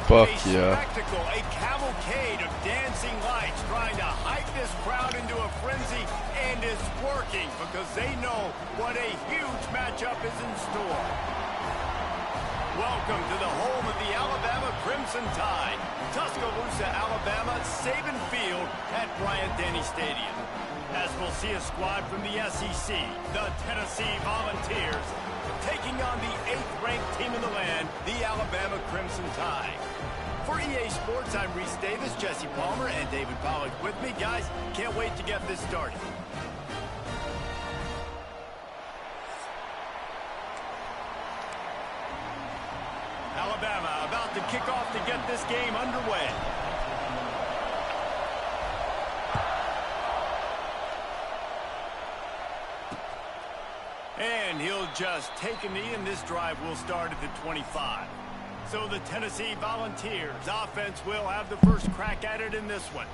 Fuck a yeah. spectacle, a cavalcade of dancing lights trying to hype this crowd into a frenzy, and it's working because they know what a huge matchup is in store. Welcome to the home of the Alabama Crimson Tide, Tuscaloosa, Alabama, Saban Field at Bryant-Denny Stadium. As we'll see a squad from the SEC, the Tennessee Volunteers, taking on the 8th-ranked team in the land, the Alabama Crimson Tide. For EA Sports, I'm Reese Davis, Jesse Palmer, and David Pollack with me. Guys, can't wait to get this started. Alabama about to kick off to get this game underway. And he'll just take a knee, and this drive will start at the 25. So the Tennessee Volunteers offense will have the first crack at it in this one.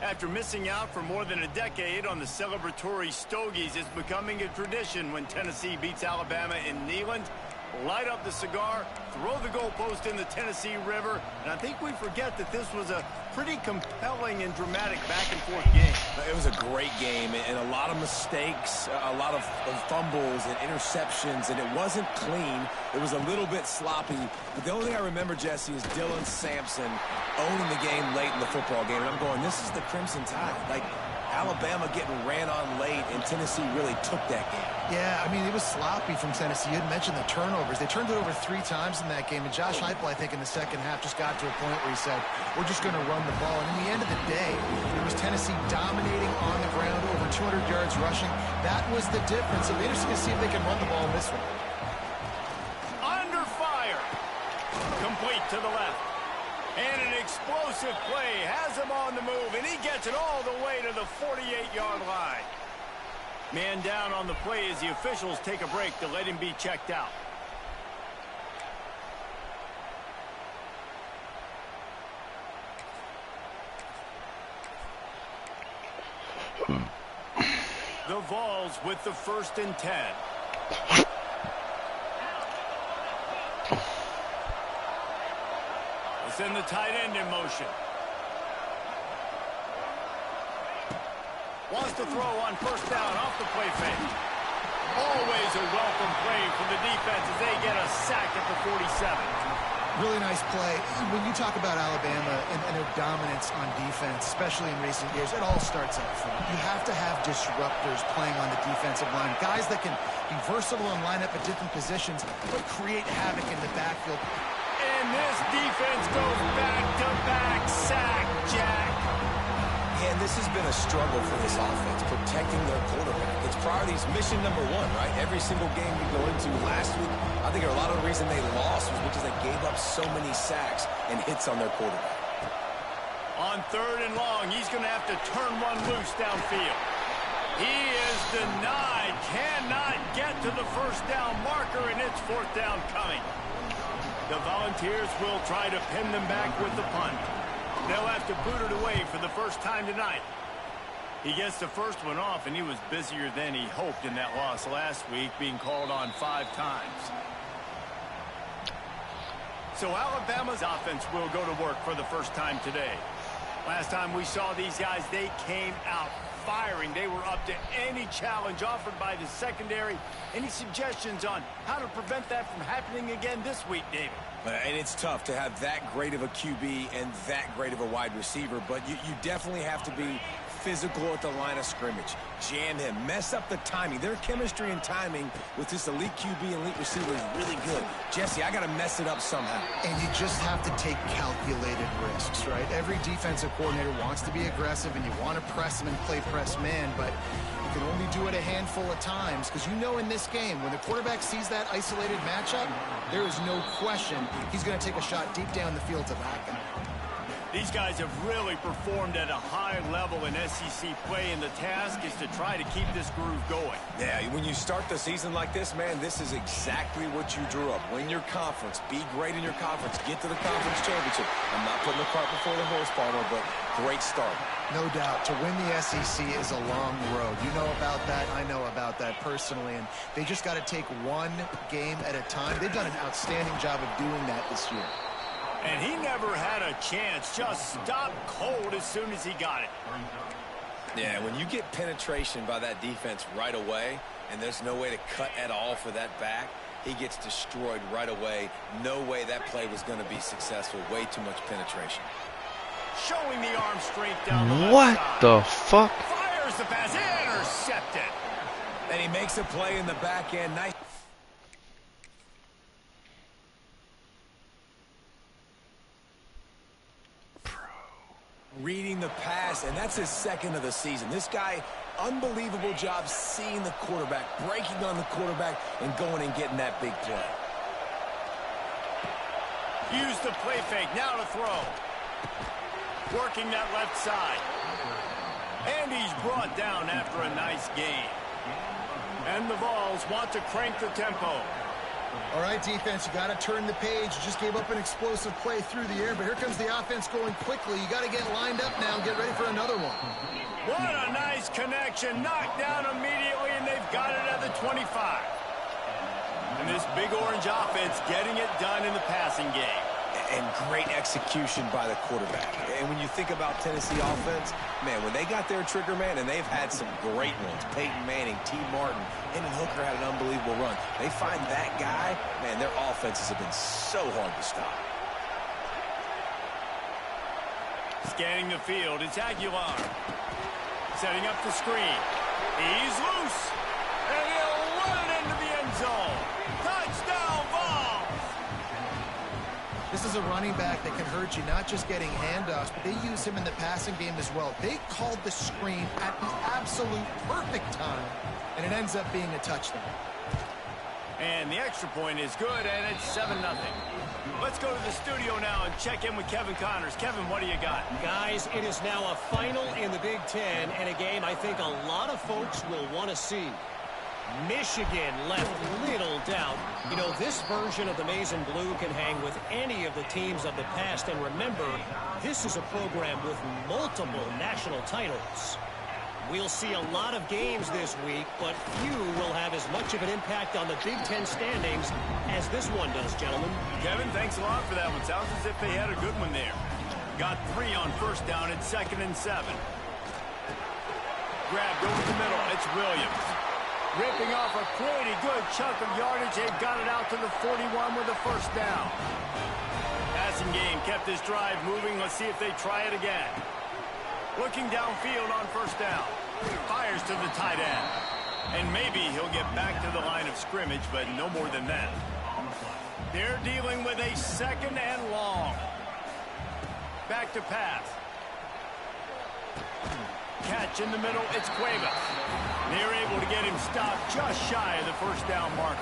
After missing out for more than a decade on the celebratory Stogies, it's becoming a tradition when Tennessee beats Alabama in Neyland. Light up the cigar, throw the goalpost in the Tennessee River, and I think we forget that this was a pretty compelling and dramatic back-and-forth game. It was a great game, and a lot of mistakes, a lot of fumbles and interceptions, and it wasn't clean. It was a little bit sloppy, but the only thing I remember, Jesse, is Dylan Sampson owning the game late in the football game, and I'm going, this is the Crimson Tide. Like, Alabama getting ran on late, and Tennessee really took that game. Yeah, I mean, it was sloppy from Tennessee. You had mentioned the turnovers. They turned it over 3 times in that game, and Josh Heupel, I think, in the second half just got to a point where he said, we're just going to run the ball. And in the end of the day, it was Tennessee dominating on the ground, over 200 yards rushing. That was the difference. It'll be interesting to see if they can run the ball in this one. Under fire. Complete to the left. And an explosive play has him on the move, and he gets it all the way to the 48-yard line. Man down on the play as the officials take a break to let him be checked out. The Vols with the 1st and 10. Send the tight end in motion. Wants to throw on 1st down off the play fake. Always a welcome play for the defense as they get a sack at the 47. Really nice play. When you talk about Alabama and their dominance on defense, especially in recent years, it all starts up front. You have to have disruptors playing on the defensive line, guys that can be versatile and line up at different positions, but create havoc in the backfield. And this defense goes back-to-back sack, Jack. And this has been a struggle for this offense, protecting their quarterback. It's priorities mission number 1, right? Every single game we go into last week, I think a lot of the reason they lost was because they gave up so many sacks and hits on their quarterback. On 3rd and long, he's going to have to turn one loose downfield. He is denied, cannot get to the 1st down marker, and it's 4th down coming. The Volunteers will try to pin them back with the punt. They'll have to boot it away for the first time tonight. He gets the first one off, and he was busier than he hoped in that loss last week, being called on 5 times. So Alabama's offense will go to work for the first time today. Last time we saw these guys, they came out firing. They were up to any challenge offered by the secondary. Any suggestions on how to prevent that from happening again this week, David? And it's tough to have that great of a QB and that great of a wide receiver, but you definitely have to be physical at the line of scrimmage. Jam him. Mess up the timing. Their chemistry and timing with this elite QB and elite receiver is really good. Jesse, I got to mess it up somehow. And you just have to take calculated risks, right? Every defensive coordinator wants to be aggressive, and you want to press them and play press man, but you can only do it a handful of times because you know in this game, when the quarterback sees that isolated matchup, there is no question he's going to take a shot deep down the field to that guy. These guys have really performed at a high level in SEC play, and the task is to try to keep this groove going. Yeah, when you start the season like this, man, this is exactly what you drew up. Win your conference. Be great in your conference. Get to the conference championship. I'm not putting the cart before the horse, Palmer, but great start. No doubt. To win the SEC is a long road. You know about that. I know about that personally, and they just got to take one game at a time. They've done an outstanding job of doing that this year. And he never had a chance. Just stopped cold as soon as he got it. Yeah, when you get penetration by that defense right away, and there's no way to cut at all for that back, he gets destroyed right away. No way that play was going to be successful. Way too much penetration. Showing the arm strength down the left What side. the fuck? Fires the pass. Intercepted. And he makes a play in the back end. Nice. Reading the pass, and that's his second of the season. This guy, unbelievable job seeing the quarterback, breaking on the quarterback, and going and getting that big play. Use the play fake. Now to throw. Working that left side. And he's brought down after a nice gain. And the Vols want to crank the tempo. All right, defense, you got to turn the page. You just gave up an explosive play through the air, but here comes the offense going quickly. You got to get lined up now and get ready for another one. What a nice connection. Knocked down immediately, and they've got it at the 25. And this big orange offense getting it done in the passing game. And great execution by the quarterback. And when you think about Tennessee offense, man, when they got their trigger man, and they've had some great ones, Peyton Manning, T. Martin, Hendon Hooker had an unbelievable run. They find that guy, man, their offenses have been so hard to stop. Scanning the field, it's Aguilar. Setting up the screen. He's loose. And he'll run it into the end zone. Touchdown, Vols! This is a running back that can hurt you, not just getting handoffs, but they use him in the passing game as well. They called the screen at the absolute perfect time, and it ends up being a touchdown. And the extra point is good, and it's 7-0. Let's go to the studio now and check in with Kevin Connors. Kevin, what do you got? Guys, it is now a final in the Big Ten, and a game I think a lot of folks will want to see. Michigan left little doubt. You know, this version of the Maize and Blue can hang with any of the teams of the past. And remember, this is a program with multiple national titles. We'll see a lot of games this week, but few will have as much of an impact on the Big Ten standings as this one does, gentlemen. Kevin, thanks a lot for that one. Sounds as if they had a good one there. Got 3 on first down and 2nd and 7. Grabbed over the middle. It's Williams. Ripping off a pretty good chunk of yardage. They've got it out to the 41 with a first down. Passing game kept this drive moving. Let's see if they try it again. Looking downfield on first down. Fires to the tight end. And maybe he'll get back to the line of scrimmage, but no more than that. They're dealing with a 2nd and long. Back to pass. Catch in the middle. It's Cuevas. They're able to get him stopped just shy of the first down marker.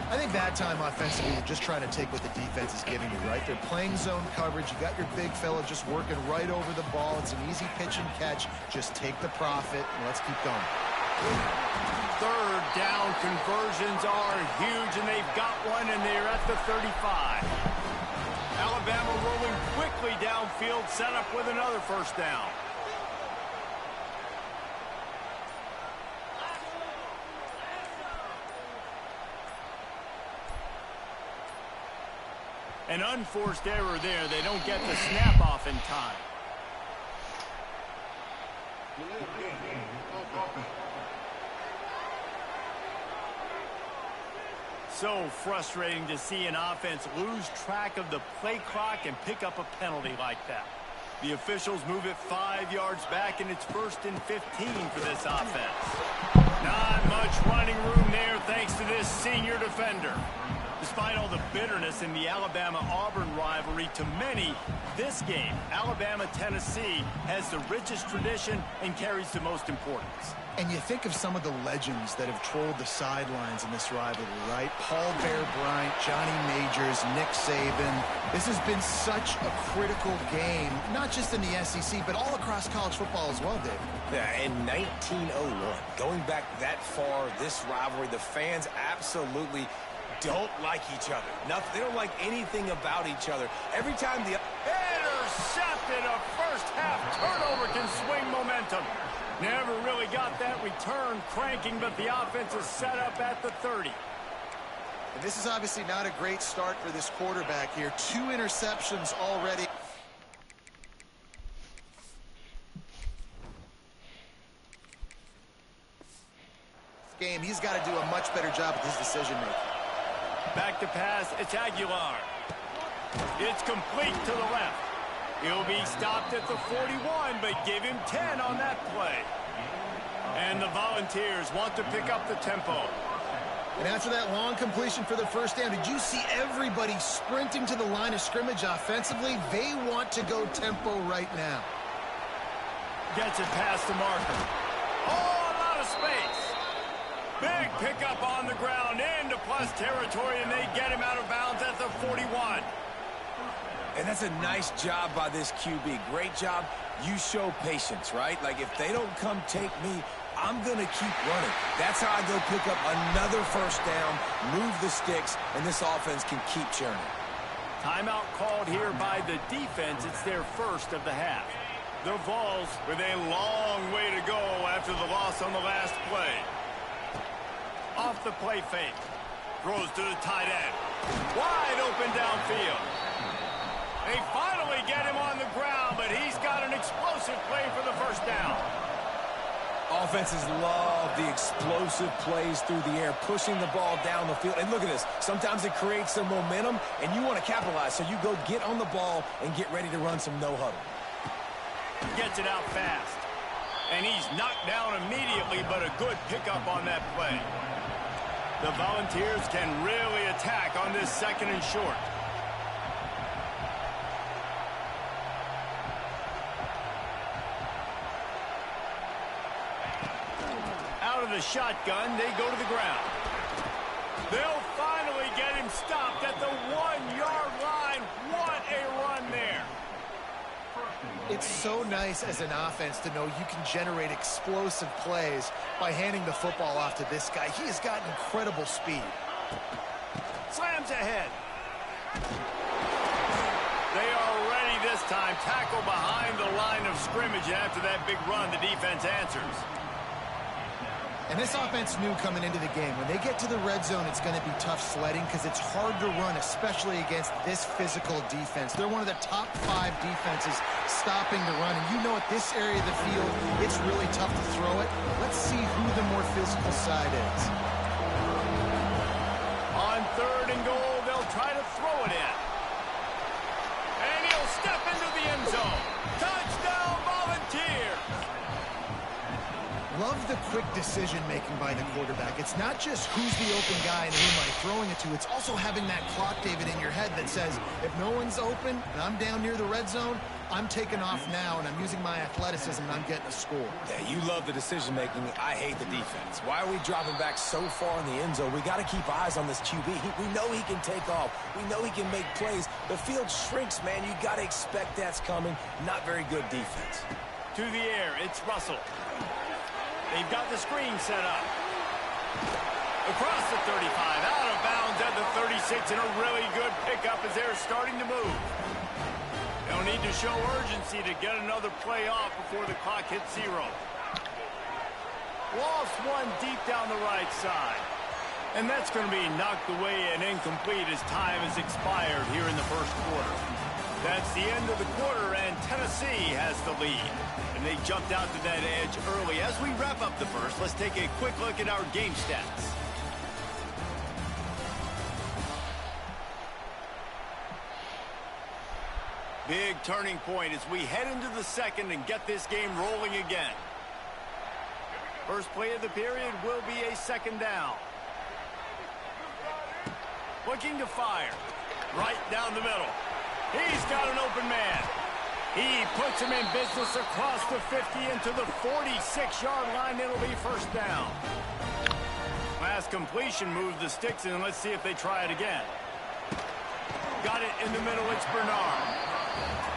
I think that time offensively, you're just trying to take what the defense is giving you, right? They're playing zone coverage. You got your big fella just working right over the ball. It's an easy pitch and catch. Just take the profit, and let's keep going. 3rd down conversions are huge, and they've got one, and they're at the 35. Alabama rolling quickly downfield, set up with another first down. An unforced error there. They don't get the snap off in time. So frustrating to see an offense lose track of the play clock and pick up a penalty like that. The officials move it 5 yards back, and it's 1st and 15 for this offense. Not much running room there thanks to this senior defender. Despite all the bitterness in the Alabama-Auburn rivalry, to many, this game, Alabama-Tennessee, has the richest tradition and carries the most importance. And you think of some of the legends that have trolled the sidelines in this rivalry, right? Paul Bear Bryant, Johnny Majors, Nick Saban. This has been such a critical game, not just in the SEC, but all across college football as well, Dave. Yeah, in 1901, going back that far, this rivalry, the fans absolutely don't like each other. Nothing, they don't like anything about each other. Every time the intercepted, a first half turnover can swing momentum. Never really got that return cranking, but the offense is set up at the 30. And this is obviously not a great start for this quarterback here. 2 interceptions already. Game, he's got to do a much better job with his decision making. Back to pass, it's Aguilar. It's complete to the left. He'll be stopped at the 41, but give him 10 on that play. And the Volunteers want to pick up the tempo. And after that long completion for the first down, did you see everybody sprinting to the line of scrimmage offensively? They want to go tempo right now. Gets it past the marker. Oh, a lot of space. Big pickup on the ground into plus territory, and they get him out of bounds at the 41. And that's a nice job by this QB. Great job. You show patience, right? Like, if they don't come take me, I'm going to keep running. That's how I go pick up another first down, move the sticks, and this offense can keep churning. Timeout called here by the defense. It's their first of the half. The Vols with a long way to go after the loss on the last play. Off the play fake. Throws to the tight end. Wide open downfield. They finally get him on the ground, but he's got an explosive play for the first down. Offenses love the explosive plays through the air, pushing the ball down the field. And look at this. Sometimes it creates some momentum, and you want to capitalize. So you go get on the ball and get ready to run some no-huddle. Gets it out fast. And he's knocked down immediately, but a good pickup on that play. The Volunteers can really attack on this second and short. Out of the shotgun, they go to the ground. They'll finally get him stopped at the 1-yard line. What a run there. It's so nice as an offense to know you can generate explosive plays by handing the football off to this guy. He has got incredible speed. Slams ahead. They are ready this time. Tackle behind the line of scrimmage. And after that big run, the defense answers. And this offense knew coming into the game, when they get to the red zone, it's going to be tough sledding because it's hard to run, especially against this physical defense. They're one of the top 5 defenses stopping the run. And you know at this area of the field, it's really tough to throw it. Let's see who the more physical side is. On 3rd and goal, they'll try to throw it in. And he'll step into the end zone. Touchdown, Volunteers! Love the quick decision-making by the quarterback. It's not just who's the open guy and who am I throwing it to. It's also having that clock, David, in your head that says, if no one's open and I'm down near the red zone, I'm taking off now, and I'm using my athleticism, and I'm getting a score. Yeah, you love the decision-making. I hate the defense. Why are we dropping back so far in the end zone? We got to keep eyes on this QB. We know he can take off. We know he can make plays. The field shrinks, man. You got to expect that's coming. Not very good defense. To the air, it's Russell. They've got the screen set up. Across the 35, out of bounds at the 36, and a really good pickup as they're starting to move. They'll need to show urgency to get another play off before the clock hits 0. Lost one deep down the right side. And that's going to be knocked away and incomplete as time has expired here in the first quarter. That's the end of the quarter, and Tennessee has the lead. And they jumped out to that edge early. As we wrap up the first, let's take a quick look at our game stats. Big turning point as we head into the second and get this game rolling again. First play of the period will be a second down. Looking to fire. Right down the middle. He's got an open man. He puts him in business across the 50 into the 46-yard line. It'll be first down. Last completion moved the sticks in. Let's see if they try it again. Got it in the middle. It's Bernard.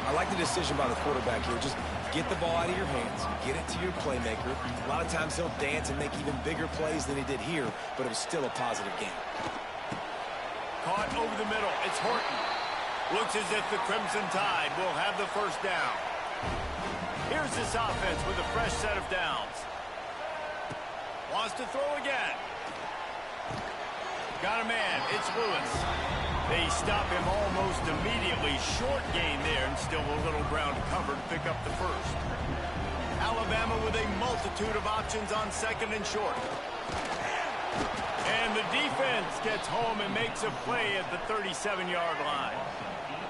I like the decision by the quarterback here. Just get the ball out of your hands. Get it to your playmaker. A lot of times he'll dance and make even bigger plays than he did here, but it was still a positive game. Caught over the middle. It's Horton. Looks as if the Crimson Tide will have the first down. Here's this offense with a fresh set of downs. Wants to throw again. Got a man. It's Lewis. They stop him almost immediately. Short gain there, and still a little ground to cover to pick up the first. Alabama with a multitude of options on second and short. And the defense gets home and makes a play at the 37-yard line.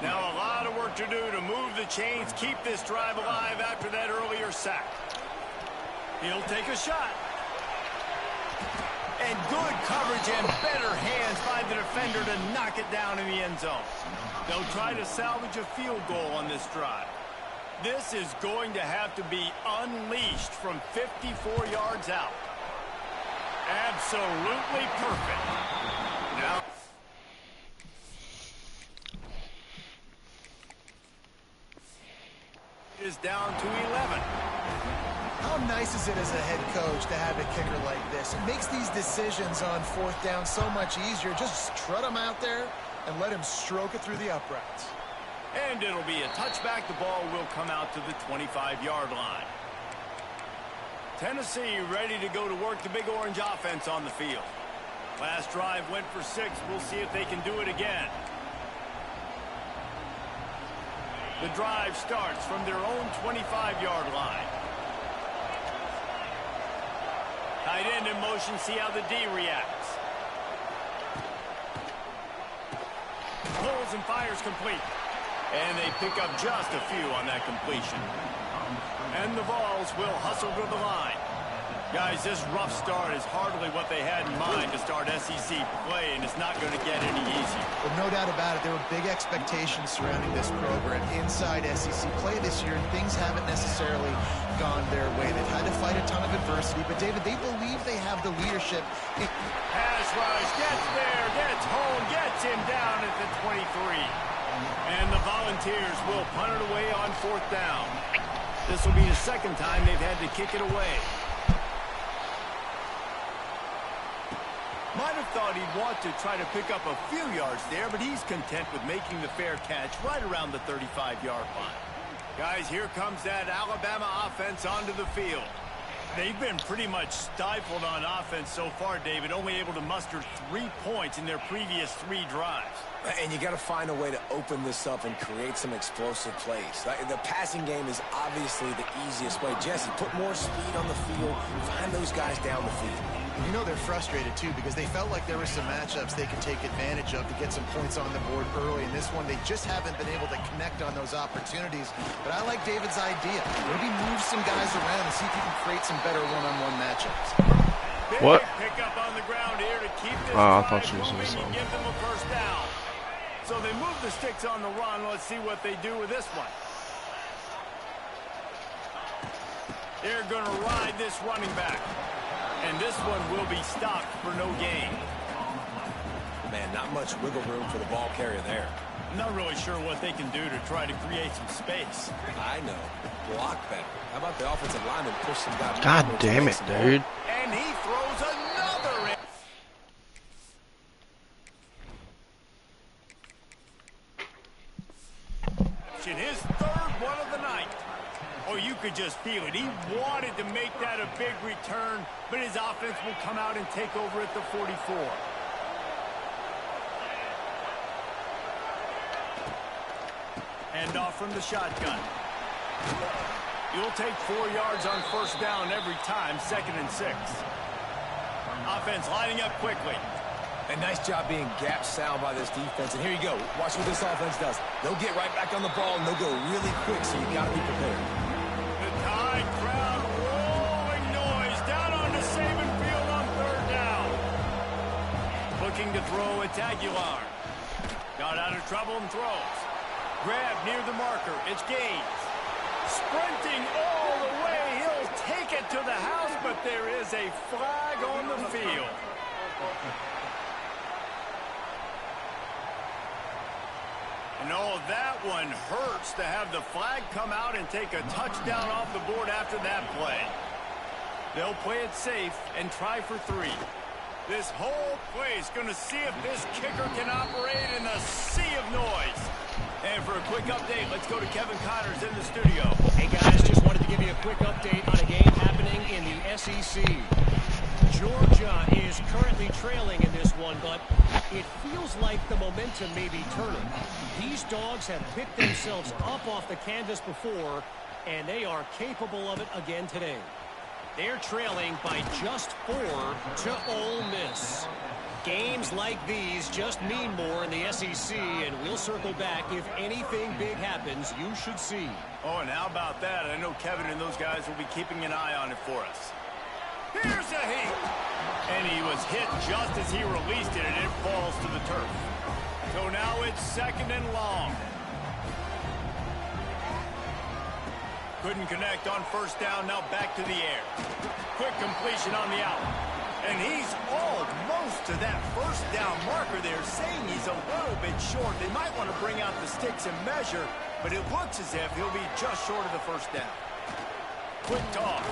Now a lot of work to do to move the chains, keep this drive alive after that earlier sack. He'll take a shot. And good coverage and better hands by the defender to knock it down in the end zone. They'll try to salvage a field goal on this drive. This is going to have to be unleashed from 54 yards out. Absolutely perfect. Now is down to 11. How nice is it as a head coach to have a kicker like this? It makes these decisions on fourth down so much easier. Just trot him out there and let him stroke it through the uprights. And it'll be a touchback. The ball will come out to the 25-yard line. Tennessee ready to go to work the Big Orange offense on the field. Last drive went for 6. We'll see if they can do it again. The drive starts from their own 25-yard line. Tight end in motion, see how the D reacts. Pulls and fires complete. And they pick up just a few on that completion. And the Vols will hustle to the line. Guys, this rough start is hardly what they had in mind to start SEC play, and it's not going to get any easier. Well, no doubt about it. There were big expectations surrounding this program inside SEC play this year, and things haven't necessarily gone their way. They've had to fight a ton of adversity, but, David, they believe they have the leadership. Pass rush, gets there, gets home, gets him down at the 23. And the Volunteers will punt it away on fourth down. This will be the second time they've had to kick it away. Might have thought he'd want to try to pick up a few yards there, but he's content with making the fair catch right around the 35-yard line. Guys, here comes that Alabama offense onto the field. They've been pretty much stifled on offense so far, David, only able to muster 3 points in their previous 3 drives. And you got to find a way to open this up and create some explosive plays. The passing game is obviously the easiest way. Jesse, put more speed on the field, find those guys down the field. And you know they're frustrated, too, because they felt like there were some matchups they could take advantage of to get some points on the board early. In this one, they just haven't been able to connect on those opportunities. But I like David's idea. Maybe move some guys around and see if you can create some better one-on-one matchups. What? Pick up on the ground here to keep this I drive thought you was moving saying and give them a first down. So they move the sticks on the run. Let's see what they do with this one. They're going to ride this running back. And this one will be stopped for no gain. Man, not much wiggle room for the ball carrier there. Not really sure what they can do to try to create some space. I know. Block better. How about the offensive lineman push some guys? God damn it, dude. And he throws another in. His third one of the night. Oh, you could just feel it. He wanted to make that a big return, but his offense will come out and take over at the 44. Hand off from the shotgun. You'll take 4 yards on first down every time, 2nd and 6. Offense lining up quickly. A nice job being gap sound by this defense. And here you go. Watch what this offense does. They'll get right back on the ball, and they'll go really quick, so you got to be prepared. The Tide crowd rolling noise down onto Saban Field on 3rd down. Looking to throw, it's Aguilar. Got out of trouble and throws. Grab near the marker. It's Gaines. Sprinting all the way. He'll take it to the house, but there is a flag on the field. No, that one hurts to have the flag come out and take a touchdown off the board after that play. They'll play it safe and try for 3. This whole play is going to see if this kicker can operate in a sea of noise. And for a quick update, let's go to Kevin Connors in the studio. Hey guys, just wanted to give you a quick update on a game happening in the SEC. Georgia is currently trailing in this one, but it feels like the momentum may be turning. These dogs have picked themselves up off the canvas before, and they are capable of it again today. They're trailing by just 4 to Ole Miss. Games like these just mean more in the SEC, and we'll circle back if anything big happens you should see. Oh, and how about that? I know Kevin and those guys will be keeping an eye on it for us. Here's a heat. And he was hit just as he released it, and it falls to the turf. So now it's 2nd and long. Couldn't connect on 1st down, now back to the air. Quick completion on the out. And he's almost to that 1st down marker there, saying he's a little bit short. They might want to bring out the sticks and measure, but it looks as if he'll be just short of the 1st down. Quick toss.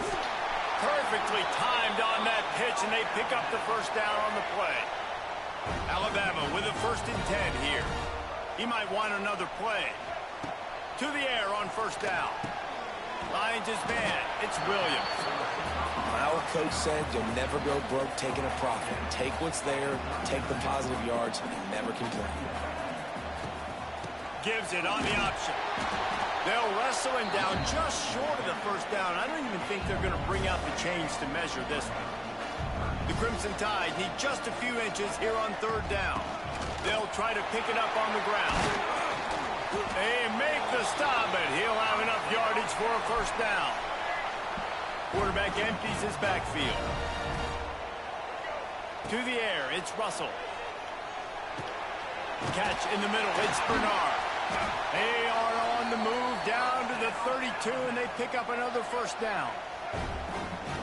Perfectly timed on that pitch, and they pick up the 1st down on the play. Alabama with a 1st and 10 here. He might want another play. To the air on 1st down. Lions is man. It's Williams. My old coach said you'll never go broke taking a profit. Take what's there, take the positive yards, and never complain. Gives it on the option. They'll wrestle him down just short of the 1st down. I don't even think they're going to bring out the chains to measure this one. The Crimson Tide need just a few inches here on 3rd down. They'll try to pick it up on the ground. They make the stop, but he'll have enough yardage for a 1st down. Quarterback empties his backfield. To the air, it's Russell. Catch in the middle, it's Bernard. They are on the move down to the 32, and they pick up another 1st down.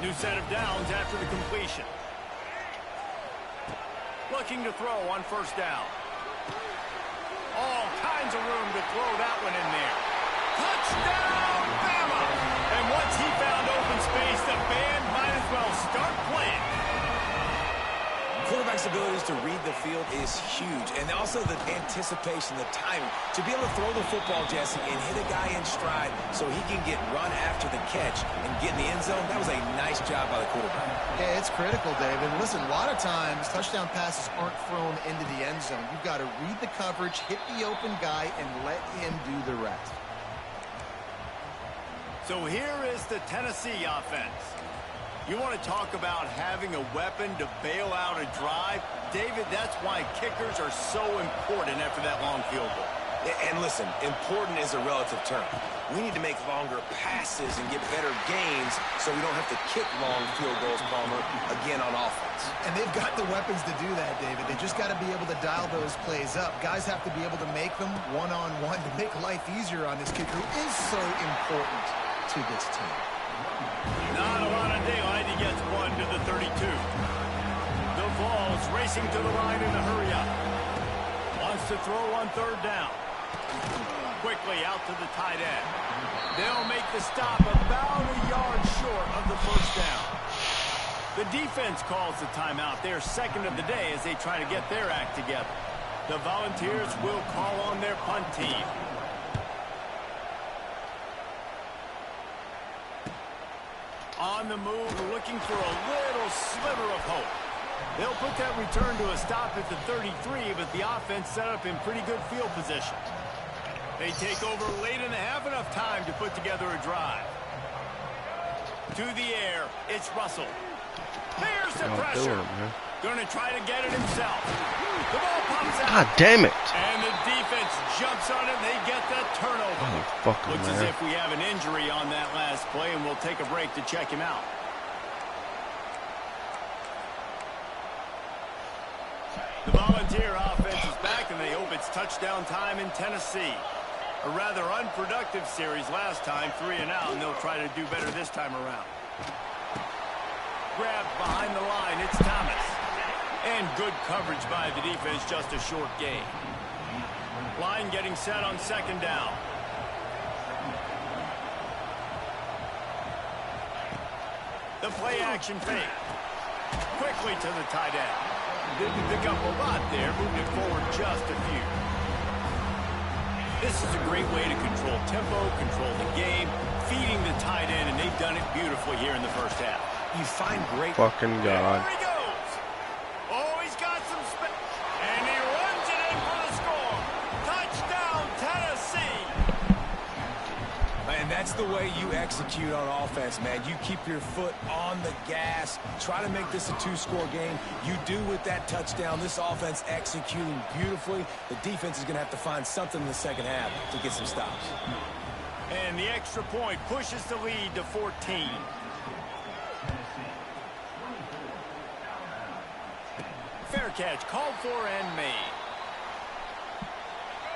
New set of downs after the completion. Looking to throw on 1st down. All kinds of room to throw that one in there. Touchdown, Bama! And once he found open space, the band might as well start playing. Quarterback's abilities to read the field is huge, and also the anticipation, the timing. To be able to throw the football, Jesse, and hit a guy in stride so he can get run after the catch and get in the end zone, that was a nice job by the quarterback. Yeah, it's critical, David. Listen, a lot of times touchdown passes aren't thrown into the end zone. You've got to read the coverage, hit the open guy, and let him do the rest. So here is the Tennessee offense. You want to talk about having a weapon to bail out a drive? David, that's why kickers are so important after that long field goal. And listen, important is a relative term. We need to make longer passes and get better gains so we don't have to kick long field goals, Palmer, again on offense. And they've got the weapons to do that, David. They just got to be able to dial those plays up. Guys have to be able to make them one-on-one to make life easier on this kicker who is so important to this team. Not a lot of daylight. He gets one to the 32. The Vols racing to the line in a hurry up. Wants to throw on 3rd down. Quickly out to the tight end. They'll make the stop about a yard short of the 1st down. The defense calls the timeout. They're 2nd of the day as they try to get their act together. The Volunteers will call on their punt team. On the move, looking for a little sliver of hope. They'll put that return to a stop at the 33, but the offense set up in pretty good field position. They take over late in the half, enough time to put together a drive. To the air, it's Russell. There's the pressure. Going to try to get it himself. The ball pops out. God damn it. And the defense jumps on it. They get the turnover. Motherfucker, Looks as if we have an injury on that last play, and we'll take a break to check him out. The Volunteer offense is back, and they hope it's touchdown time in Tennessee. A rather unproductive series last time, 3 and out, and they'll try to do better this time around. Grabbed behind the line, it's Thomas. And good coverage by the defense, just a short gain. Line getting set on 2nd down. The play action fake. Quickly to the tight end. Didn't pick up a lot there, moved it forward just a few. This is a great way to control tempo, control the game, feeding the tight end, and they've done it beautifully here in the 1st half. you find great... Fucking God. There he goes. Oh, he's got some space. And he runs it in for the score. Touchdown, Tennessee. And that's the way you execute on offense, man. You keep your foot on the gas. Try to make this a two-score game. You do with that touchdown. This offense executing beautifully. The defense is going to have to find something in the second half to get some stops. And the extra point pushes the lead to 14. Fair catch, called for and made.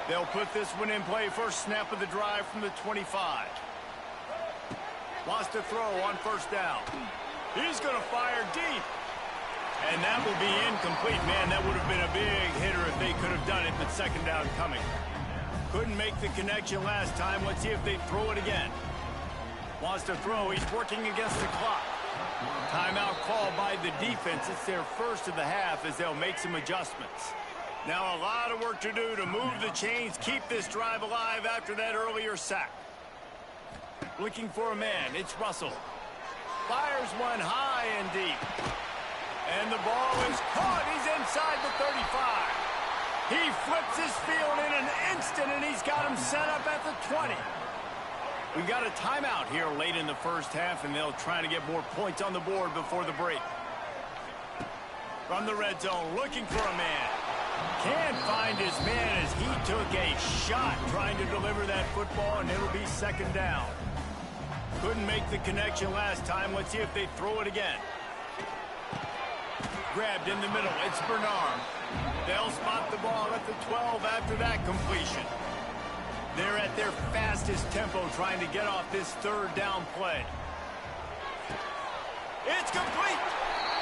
They'll put this one in play. First snap of the drive from the 25. Wants to throw on first down. He's going to fire deep. And that will be incomplete. Man, that would have been a big hitter if they could have done it, but second down coming. Couldn't make the connection last time. Let's see if they throw it again. Wants to throw. He's working against the clock. Timeout called by the defense. It's their first of the half as they'll make some adjustments. Now a lot of work to do to move the chains, keep this drive alive after that earlier sack. Looking for a man. It's Russell. Fires one high and deep. And the ball is caught. He's inside the 35. He flips his field in an instant, and he's got him set up at the 20. We've got a timeout here late in the first half, and they'll try to get more points on the board before the break. From the red zone, looking for a man. Can't find his man as he took a shot trying to deliver that football, and it'll be second down. Couldn't make the connection last time. Let's see if they throw it again. Grabbed in the middle. It's Bernard. They'll spot the ball at the 12 after that completion. They're at their fastest tempo trying to get off this third down play. It's complete.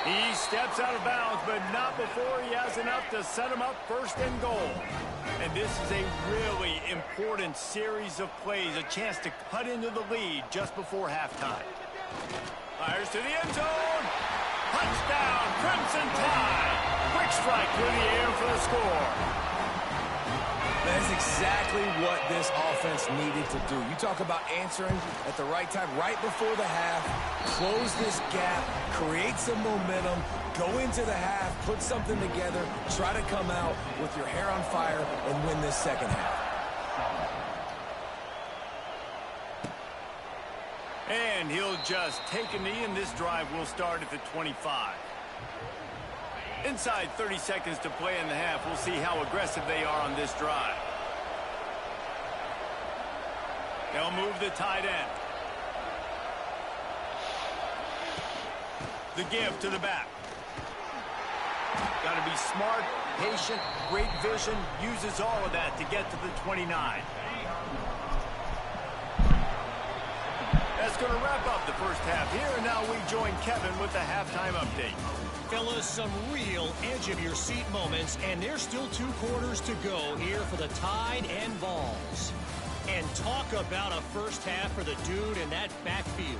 He steps out of bounds, but not before he has enough to set him up first and goal. And this is a really important series of plays, a chance to cut into the lead just before halftime. Fires to the end zone. Touchdown, Crimson Tide. Quick strike through the air for the score. That's exactly what this offense needed to do. You talk about answering at the right time, right before the half, close this gap, create some momentum, go into the half, put something together, try to come out with your hair on fire and win this second half. And he'll just take a knee, and this drive will start at the 25. Inside 30 seconds to play in the half. We'll see how aggressive they are on this drive. They'll move the tight end. The give to the back. Got to be smart, patient, great vision. Uses all of that to get to the 29. That's going to wrap up the first half here, and now we join Kevin with the halftime update. Fellas, some real edge-of-your-seat moments, and there's still 2 quarters to go here for the Tide and Vols. And talk about a first half for the dude in that backfield.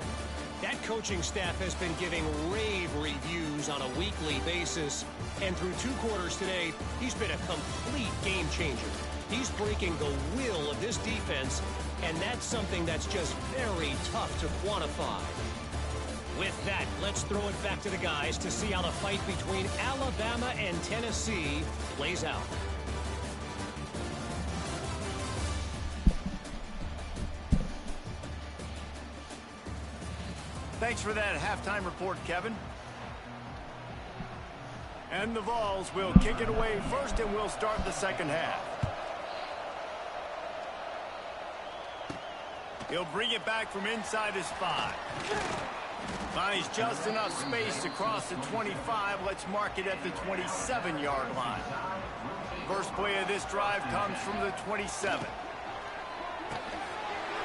That coaching staff has been giving rave reviews on a weekly basis, and through 2 quarters today, he's been a complete game changer. He's breaking the will of this defense, and that's something that's just very tough to quantify. With that, let's throw it back to the guys to see how the fight between Alabama and Tennessee plays out. Thanks for that halftime report, Kevin. And the Vols will kick it away first, and we'll start the second half. He'll bring it back from inside his 5. Finds just enough space to cross the 25. Let's mark it at the 27-yard line. First play of this drive comes from the 27.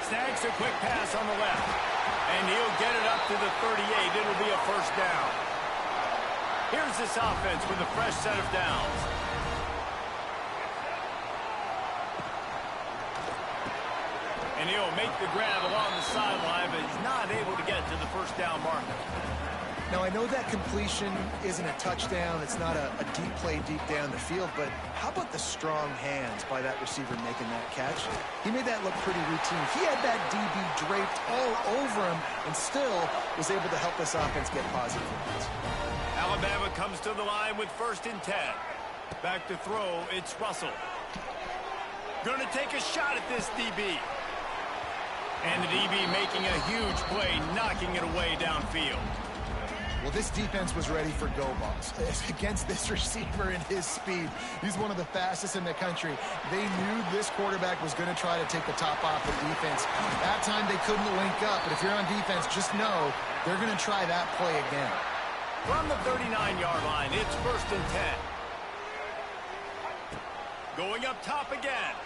Snags a quick pass on the left. And he'll get it up to the 38. It'll be a first down. Here's this offense with a fresh set of downs. And he'll make the grab along the sideline, but he's not able to get to the first down marker. Now, I know that completion isn't a touchdown. It's not a deep play deep down the field, but how about the strong hands by that receiver making that catch? He made that look pretty routine. He had that DB draped all over him and still was able to help this offense get positive yards. Alabama comes to the line with 1st and 10. Back to throw, it's Russell. Going to take a shot at this DB. And the DB making a huge play, knocking it away downfield. Well, this defense was ready for go balls against this receiver and his speed. He's one of the fastest in the country. They knew this quarterback was going to try to take the top off the defense. That time they couldn't link up, but if you're on defense, just know they're going to try that play again. From the 39-yard line, it's 1st and 10. Going up top again.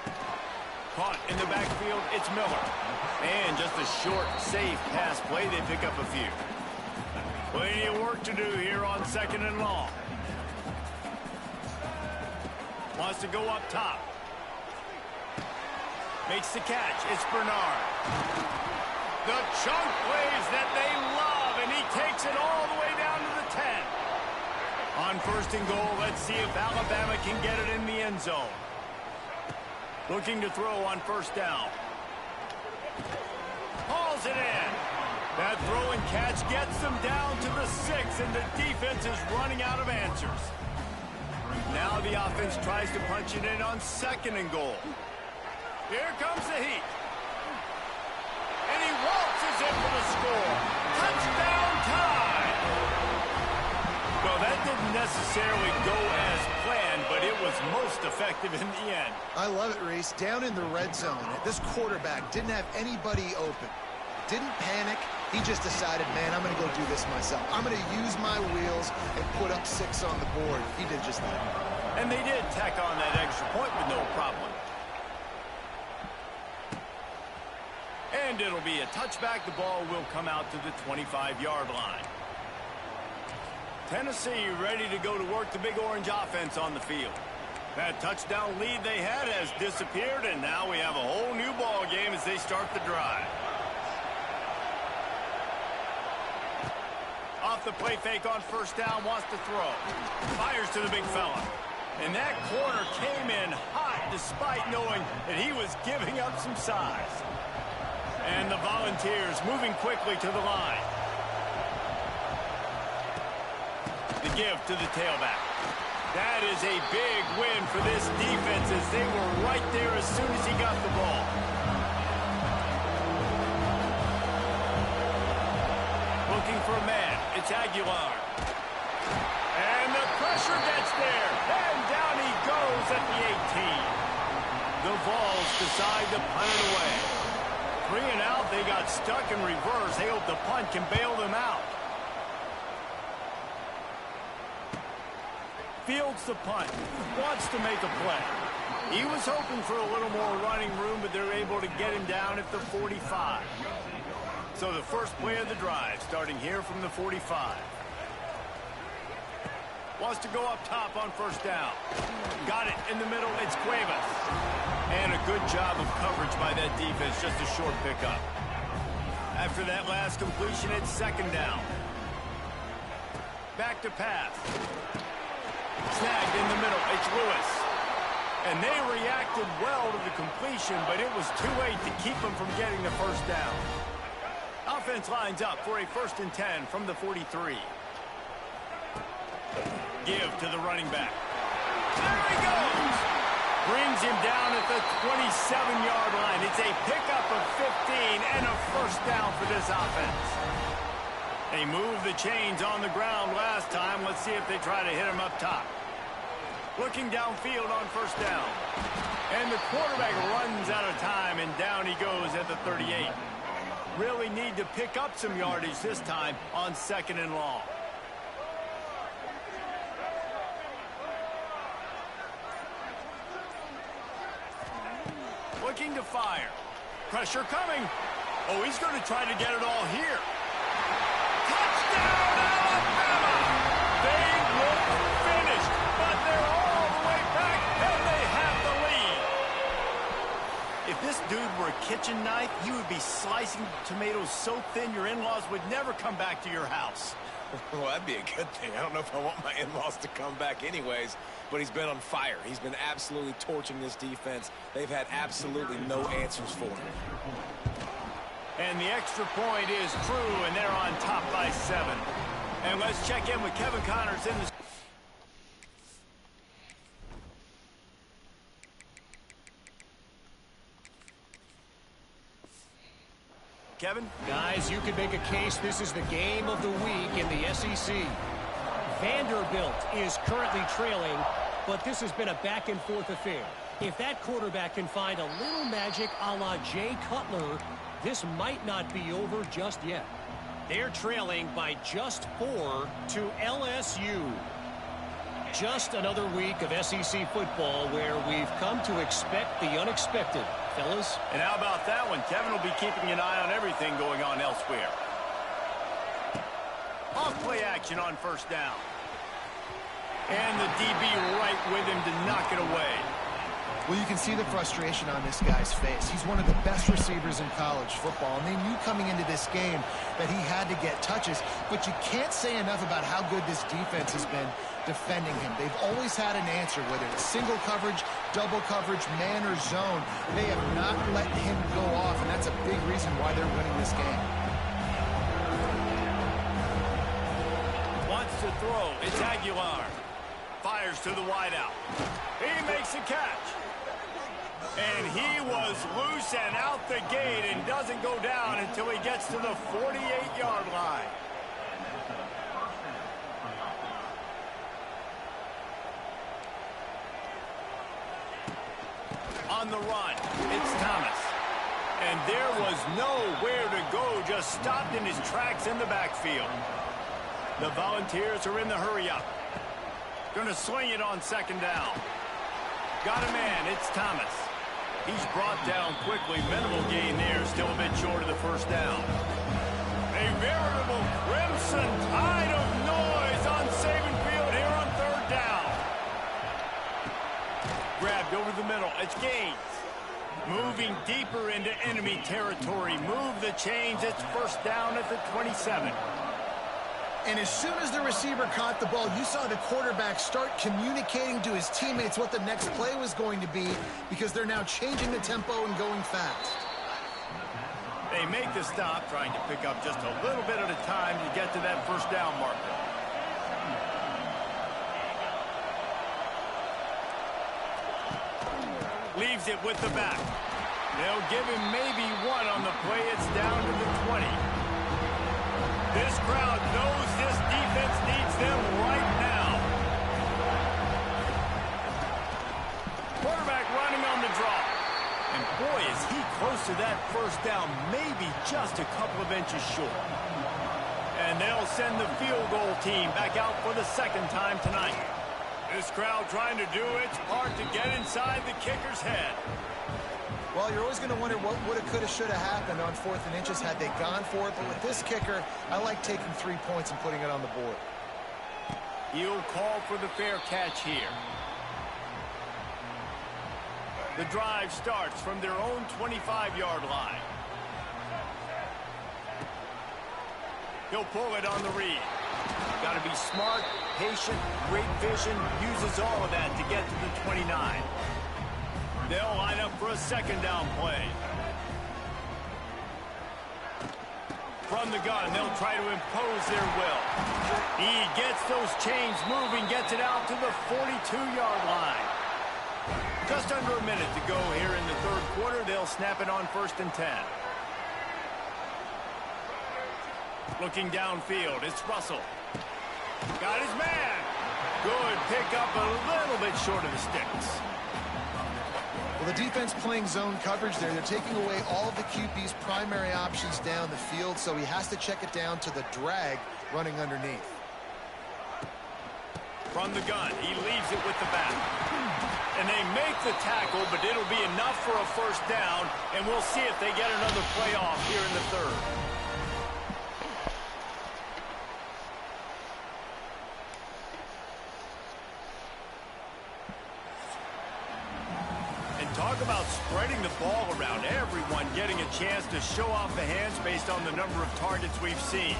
Caught in the backfield, it's Miller. And just a short, safe pass play, they pick up a few. Plenty of work to do here on 2nd and long. Wants to go up top. Makes the catch. It's Bernard. The chunk plays that they love, and he takes it all the way down to the 10. On 1st and goal, let's see if Alabama can get it in the end zone. Looking to throw on 1st down. Hauls it in. That throw and catch gets them down to the 6, and the defense is running out of answers. Now the offense tries to punch it in on 2nd and goal. Here comes the heat. And he waltzes in for the score. Touchdown time! Well, that didn't necessarily go as planned, but it was most effective in the end. I love it, Reese. Down in the red zone, this quarterback didn't have anybody open. Didn't panic. He just decided, man, I'm going to go do this myself. I'm going to use my wheels and put up 6 on the board. He did just that. And they did tack on that extra point with no problem. And it'll be a touchback. The ball will come out to the 25-yard line. Tennessee ready to go to work the Big Orange offense on the field. That touchdown lead they had has disappeared, and now we have a whole new ball game as they start the drive. Off the play fake on 1st down, wants to throw. Fires to the big fella. And that corner came in hot despite knowing that he was giving up some size. And the Volunteers moving quickly to the line. The give to the tailback. That is a big win for this defense as they were right there as soon as he got the ball. Looking for a man. It's Aguilar. And the pressure gets there. And down he goes at the 18. The Vols decide to punt it away. 3 and out. They got stuck in reverse. They hope the punt can bail them out. Fields the punt. Wants to make a play. He was hoping for a little more running room, but they're able to get him down at the 45. So the first play of the drive, starting here from the 45. Wants to go up top on 1st down. Got it in the middle. It's Cuevas. And a good job of coverage by that defense. Just a short pickup. After that last completion, it's 2nd down. Back to pass. Snagged in the middle. It's Lewis. And they reacted well to the completion, but it was too late to keep them from getting the 1st down. Offense lines up for a 1st and 10 from the 43. Give to the running back. There he goes! Brings him down at the 27-yard line. It's a pickup of 15 and a 1st down for this offense. They moved the chains on the ground last time. Let's see if they try to hit him up top. Looking downfield on 1st down. And the quarterback runs out of time, and down he goes at the 38. Really need to pick up some yardage this time on 2nd and long. Looking to fire. Pressure coming. Oh, he's going to try to get it all here. Touchdown, Alabama! They look finished, but they're all the way back, and they have the lead. If this dude were a kitchen knife, you would be slicing tomatoes so thin your in-laws would never come back to your house. Well, that'd be a good thing. I don't know if I want my in-laws to come back anyways, but he's been on fire. He's been absolutely torching this defense. They've had absolutely no answers for him. And the extra point is true, and they're on top by 7. And let's check in with Kevin Connors in the... Kevin? Guys, you could make a case this is the game of the week in the SEC. Vanderbilt is currently trailing, but this has been a back-and-forth affair. If that quarterback can find a little magic a la Jay Cutler, this might not be over just yet. They're trailing by just 4 to LSU. Just another week of SEC football where we've come to expect the unexpected, fellas. And how about that one? Kevin will be keeping an eye on everything going on elsewhere. Off-play action on first down. And the DB right with him to knock it away. Well, you can see the frustration on this guy's face. He's one of the best receivers in college football, and they knew coming into this game that he had to get touches, but you can't say enough about how good this defense has been defending him. They've always had an answer, whether it's single coverage, double coverage, man or zone. They have not let him go off, and that's a big reason why they're winning this game. Wants to throw. It's Aguilar. Fires to the wideout. He makes a catch. And he was loose and out the gate and doesn't go down until he gets to the 48-yard line. On the run, it's Thomas. And there was nowhere to go, just stopped in his tracks in the backfield. The Volunteers are in the hurry-up. Gonna swing it on second down. Got a man, it's Thomas. He's brought down quickly. Minimal gain there, still a bit short of the first down. A veritable crimson tide of noise on Saban Field here on third down. Grabbed over the middle, it's Gaines. Moving deeper into enemy territory. Move the chains, it's first down at the 27. And as soon as the receiver caught the ball, you saw the quarterback start communicating to his teammates what the next play was going to be, because they're now changing the tempo and going fast. They make the stop, trying to pick up just a little bit at a time to get to that first down marker. Leaves it with the back. They'll give him maybe one on the play. It's down to the 20. This crowd knows this defense needs them right now. Quarterback running on the draw. And boy, is he close to that first down, maybe just a couple of inches short. And they'll send the field goal team back out for the second time tonight. This crowd trying to do its part to get inside the kicker's head. Well, you're always going to wonder what woulda, coulda, shoulda happened on 4th and inches had they gone for it. But with this kicker, I like taking 3 points and putting it on the board. He'll call for the fair catch here. The drive starts from their own 25-yard line. He'll pull it on the read. Got to be smart, patient, great vision, uses all of that to get to the 29. They'll line up for a second down play. From the gun, they'll try to impose their will. He gets those chains moving, gets it out to the 42-yard line. Just under a minute to go here in the third quarter. They'll snap it on 1st and 10. Looking downfield, it's Russell. Got his man. Good pick up, a little bit short of the sticks. Well, the defense playing zone coverage there. They're taking away all of the QB's primary options down the field, so he has to check it down to the drag running underneath. From the gun, he leaves it with the back. And they make the tackle, but it'll be enough for a first down, and we'll see if they get another play off here in the third. Talk about spreading the ball around, everyone getting a chance to show off the hands based on the number of targets we've seen.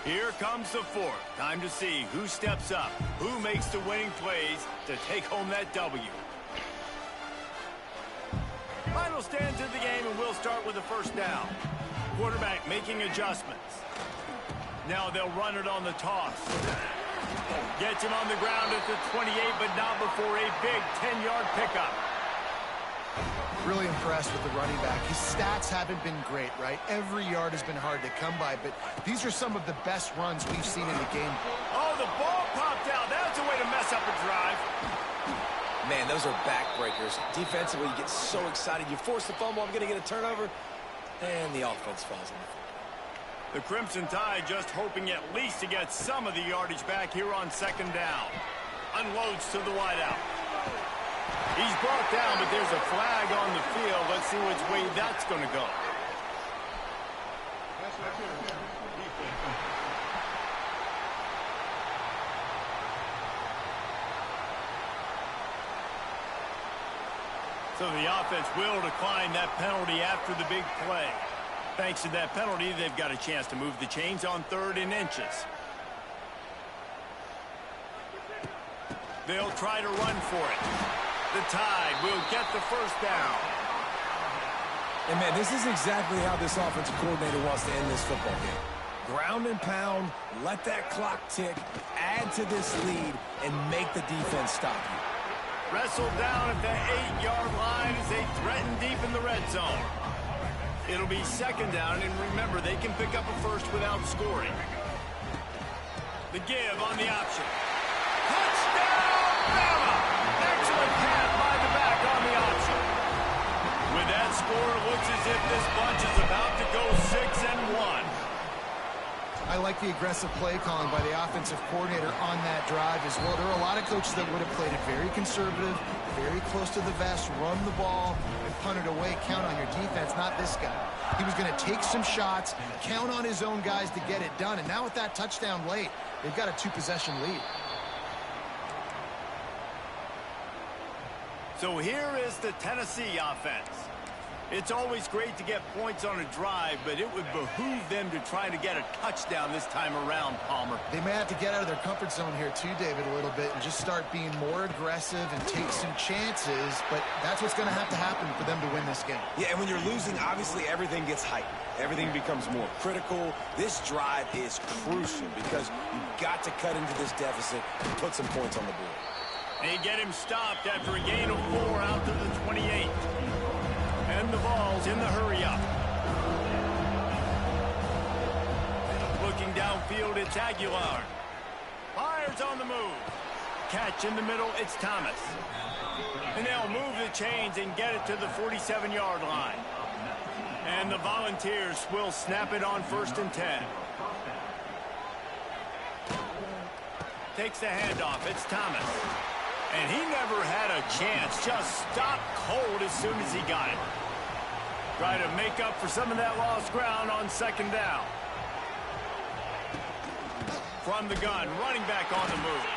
Here comes the fourth. Time to see who steps up, who makes the winning plays to take home that W. Final stands of the game, and we'll start with the first down. Quarterback making adjustments. Now they'll run it on the toss. Gets him on the ground at the 28, but not before a big 10-yard pickup. Really impressed with the running back. His stats haven't been great, right? Every yard has been hard to come by, but these are some of the best runs we've seen in the game. Oh, the ball popped out. That's a way to mess up a drive. Man, those are backbreakers. Defensively, you get so excited. You force the fumble, I'm going to get a turnover, and the offense falls on the field. The Crimson Tide just hoping at least to get some of the yardage back here on second down. Unloads to the wideout. He's brought down, but there's a flag on the field. Let's see which way that's going to go. So the offense will decline that penalty after the big play. Thanks to that penalty, they've got a chance to move the chains on 3rd and inches. They'll try to run for it. The Tide will get the first down. And, man, this is exactly how this offensive coordinator wants to end this football game. Ground and pound, let that clock tick, add to this lead, and make the defense stop you. Wrestled down at the 8-yard line as they threaten deep in the red zone. It'll be second down, and remember, they can pick up a first without scoring. The give on the option. Touchdown, Bama! Excellent pass by the back on the option. With that score, it looks as if this bunch is about to go 6-1. I like the aggressive play calling by the offensive coordinator on that drive as well. There are a lot of coaches that would have played it very conservative, very close to the vest, run the ball, and punt it away. Count on your defense, not this guy. He was going to take some shots, count on his own guys to get it done. And now with that touchdown late, they've got a 2-possession lead. So here is the Tennessee offense. It's always great to get points on a drive, but it would behoove them to try to get a touchdown this time around, Palmer. They may have to get out of their comfort zone here too, David, a little bit and just start being more aggressive and take some chances, but that's what's going to have to happen for them to win this game. Yeah, and when you're losing, obviously everything gets heightened. Everything becomes more critical. This drive is crucial because you've got to cut into this deficit and put some points on the board. They get him stopped after a gain of 4 out to the 28. And the ball's in the hurry-up. Looking downfield, it's Aguilar. Fires on the move. Catch in the middle, it's Thomas. And they'll move the chains and get it to the 47-yard line. And the Volunteers will snap it on 1st and 10. Takes the handoff, it's Thomas. And he never had a chance, just stopped cold as soon as he got it. Try to make up for some of that lost ground on second down. From the gun, running back on the move.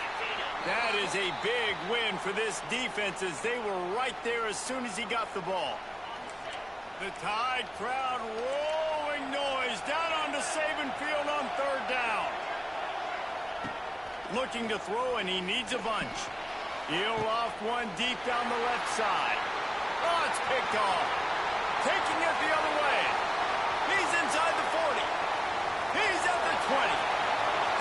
That is a big win for this defense as they were right there as soon as he got the ball. The Tide crowd rolling noise down onto Saban Field on 3rd down. Looking to throw, and he needs a bunch. He'll loft one deep down the left side. Oh, it's picked off. Taking it the other way. He's inside the 40. He's at the 20.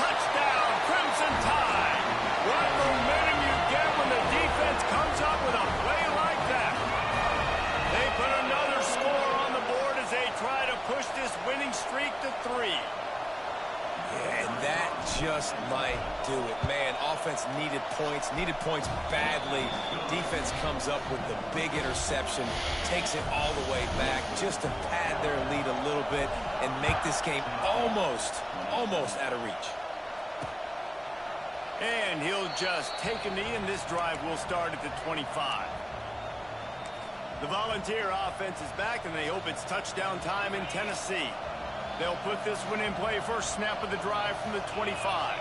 Touchdown, Crimson Tide. What momentum you get when the defense comes up with a play like that. They put another score on the board as they try to push this winning streak to 3. Yeah, and that just might do it. Man, offense needed points badly. Defense comes up with the big interception, takes it all the way back just to pad their lead a little bit and make this game almost out of reach. And he'll just take a knee, and this drive will start at the 25. The Volunteer offense is back, and they hope it's touchdown time in Tennessee. They'll put this one in play first snap of the drive from the 25.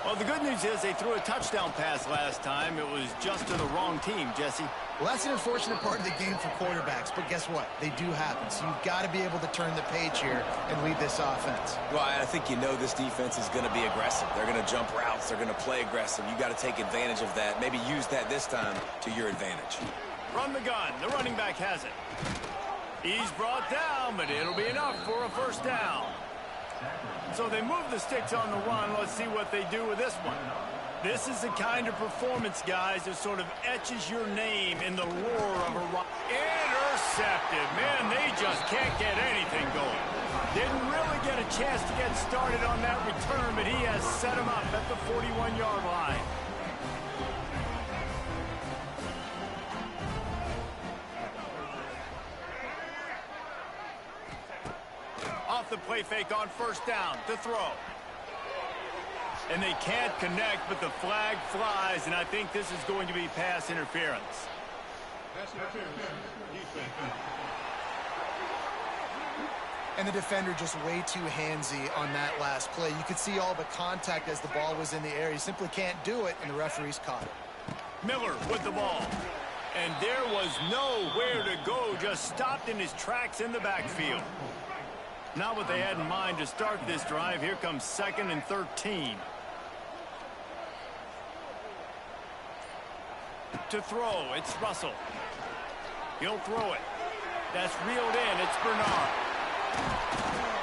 Well, the good news is they threw a touchdown pass last time. It was just to the wrong team, Jesse. Well, that's an unfortunate part of the game for quarterbacks, but guess what? They do happen, so you've got to be able to turn the page here and lead this offense. Well, I think you know this defense is going to be aggressive. They're going to jump routes. They're going to play aggressive. You got to take advantage of that. Maybe use that this time to your advantage. From the gun, the running back has it. He's brought down, but it'll be enough for a first down. So they move the sticks on the run. Let's see what they do with this one. This is the kind of performance, guys, that sort of etches your name in the roar of a rock. Intercepted. Man, they just can't get anything going. Didn't really get a chance to get started on that return, but he has set him up at the 41-yard line. Off the play fake on first down to throw. And they can't connect, but the flag flies, and I think this is going to be pass interference. And the defender just way too handsy on that last play. You could see all the contact as the ball was in the air. He simply can't do it, and the referees caught it. Miller with the ball. And there was nowhere to go, just stopped in his tracks in the backfield. Not what they had in mind to start this drive. Here comes 2nd and 13. To throw, it's Russell. He'll throw it. That's reeled in. It's Bernard.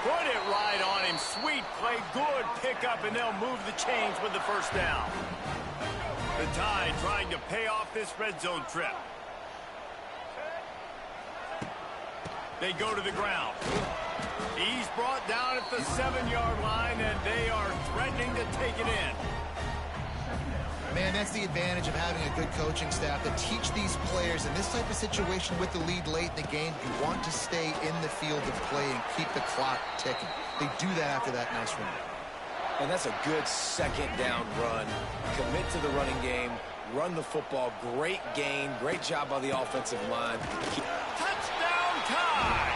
Put it right on him. Sweet play. Good pickup, and they'll move the chains with the first down. The Tide trying to pay off this red zone trip. They go to the ground. He's brought down at the 7-yard line, and they are threatening to take it in. Man, that's the advantage of having a good coaching staff that teach these players in this type of situation with the lead late in the game. You want to stay in the field of play and keep the clock ticking. They do that after that nice run. And that's a good second down run. Commit to the running game. Run the football. Great gain. Great job by the offensive line. Touchdown Tide!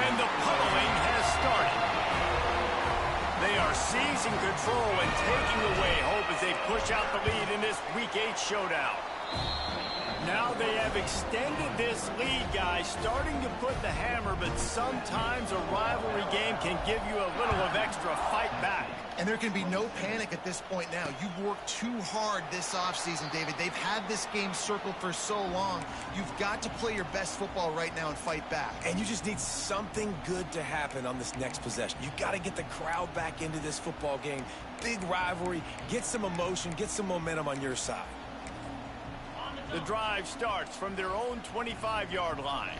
And the pummeling has started. They are seizing control and taking away hope as they push out the lead in this Week 8 showdown. Now they have extended this lead, guys, starting to put the hammer, but sometimes a rivalry game can give you a little of extra fight back. And there can be no panic at this point now. You've worked too hard this offseason, David. They've had this game circled for so long. You've got to play your best football right now and fight back. And you just need something good to happen on this next possession. You got to get the crowd back into this football game. Big rivalry. Get some emotion. Get some momentum on your side. The drive starts from their own 25-yard line.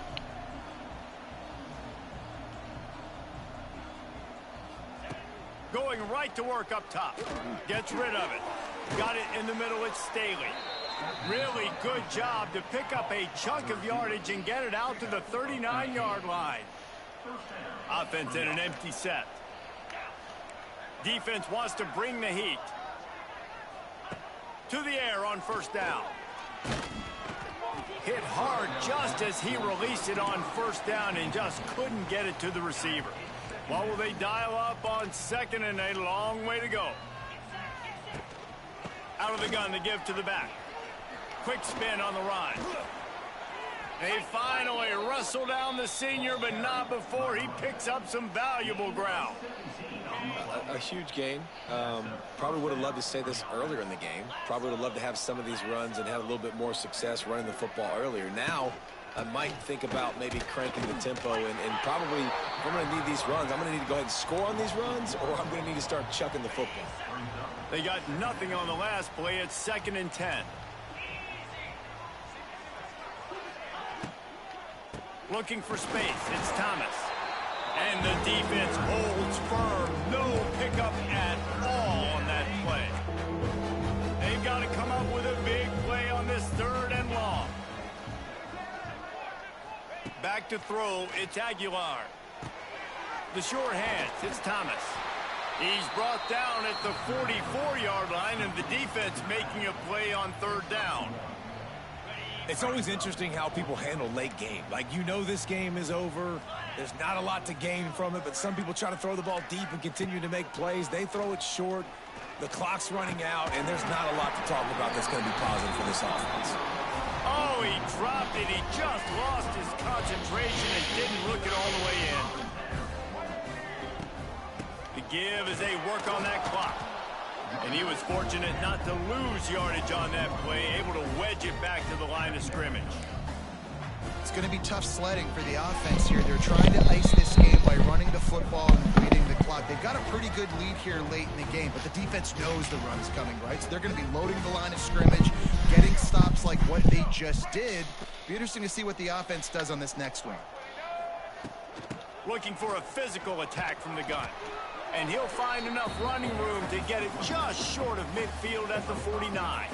Going right to work up top. Gets rid of it. Got it in the middle. It's Staley. Really good job to pick up a chunk of yardage and get it out to the 39-yard line. Offense in an empty set. Defense wants to bring the heat. To the air on first down. Hit hard just as he released it on first down and just couldn't get it to the receiver. What will they dial up on second and a long way to go? Out of the gun to give to the back. Quick spin on the run. They finally wrestle down the senior, but not before he picks up some valuable ground. A huge gain. Probably would have loved to say this earlier in the game. Probably would have loved to have some of these runs and have a little bit more success running the football earlier. Now, I might think about maybe cranking the tempo and probably, if I'm going to need these runs, I'm going to need to go ahead and score on these runs, or I'm going to need to start chucking the football. They got nothing on the last play. It's 2nd and 10. Looking for space. It's Thomas. And the defense holds firm. No pickup at all on that play. They've got to come up with a big play on this 3rd and long. Back to throw. It's Aguilar. The short hands. It's Thomas. He's brought down at the 44-yard line, and the defense making a play on 3rd down. It's always interesting how people handle late game. Like, you know this game is over. There's not a lot to gain from it, but some people try to throw the ball deep and continue to make plays. They throw it short. The clock's running out, and there's not a lot to talk about that's going to be positive for this offense. Oh, he dropped it. He just lost his concentration and didn't look it all the way in. The give as they work on that clock. And he was fortunate not to lose yardage on that play, able to wedge it back to the line of scrimmage. It's going to be tough sledding for the offense here. They're trying to ice this game by running the football and bleeding the clock. They've got a pretty good lead here late in the game, but the defense knows the run is coming, right? So they're going to be loading the line of scrimmage, getting stops like what they just did. Be interesting to see what the offense does on this next one. Looking for a physical attack from the gun. And he'll find enough running room to get it just short of midfield at the 49.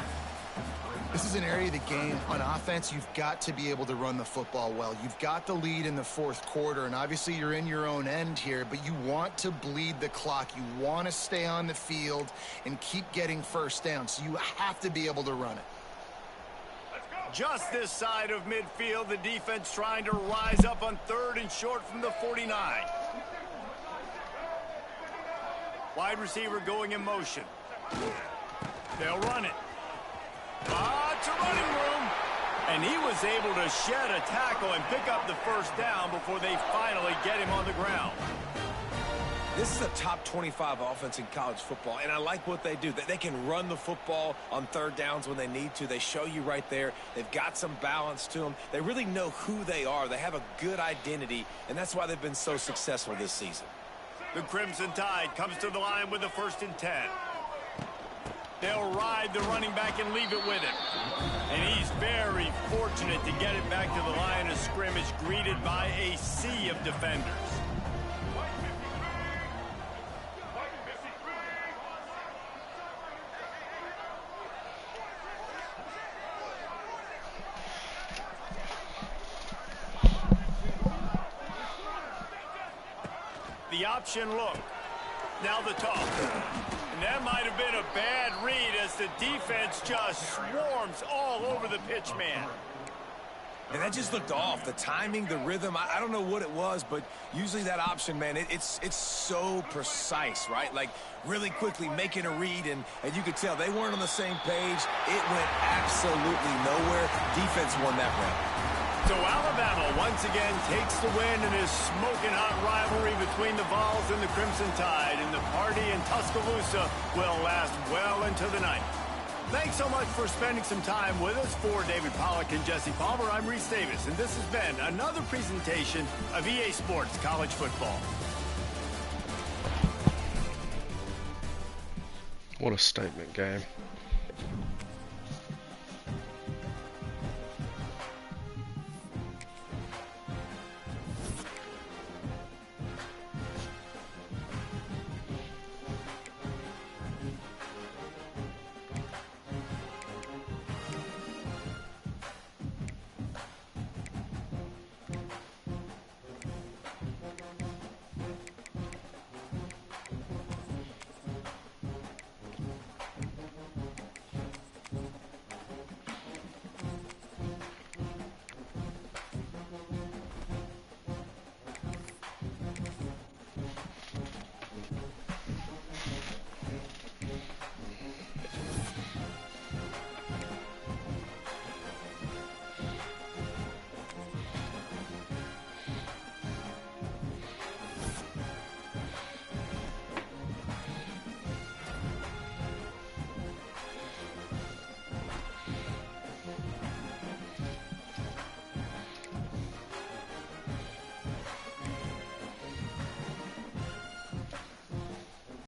This is an area of the game on offense you've got to be able to run the football well. You've got the lead in the fourth quarter, and obviously you're in your own end here, but you want to bleed the clock. You want to stay on the field and keep getting first down, so you have to be able to run it. Just this side of midfield, the defense trying to rise up on 3rd and short from the 49. Wide receiver going in motion. They'll run it. It's a running room. And he was able to shed a tackle and pick up the first down before they finally get him on the ground. This is a top 25 offense in college football, and I like what they do. They can run the football on 3rd downs when they need to. They show you right there. They've got some balance to them. They really know who they are. They have a good identity, and that's why they've been so successful this season. The Crimson Tide comes to the line with a 1st and 10. They'll ride the running back and leave it with him. And he's very fortunate to get it back to the line of scrimmage, greeted by a sea of defenders. The option look. Now the toss. And that might have been a bad read as the defense just swarms all over the pitch man. And that just looked off. The timing, the rhythm, I don't know what it was, but usually that option, man, it's so precise, right? Like really quickly making a read, and you could tell they weren't on the same page. It went absolutely nowhere. Defense won that round. So Alabama once again takes the win in this smoking hot rivalry between the Vols and the Crimson Tide, and the party in Tuscaloosa will last well into the night. Thanks so much for spending some time with us. For David Pollack and Jesse Palmer, I'm Reese Davis, and this has been another presentation of EA Sports College Football. What a statement game.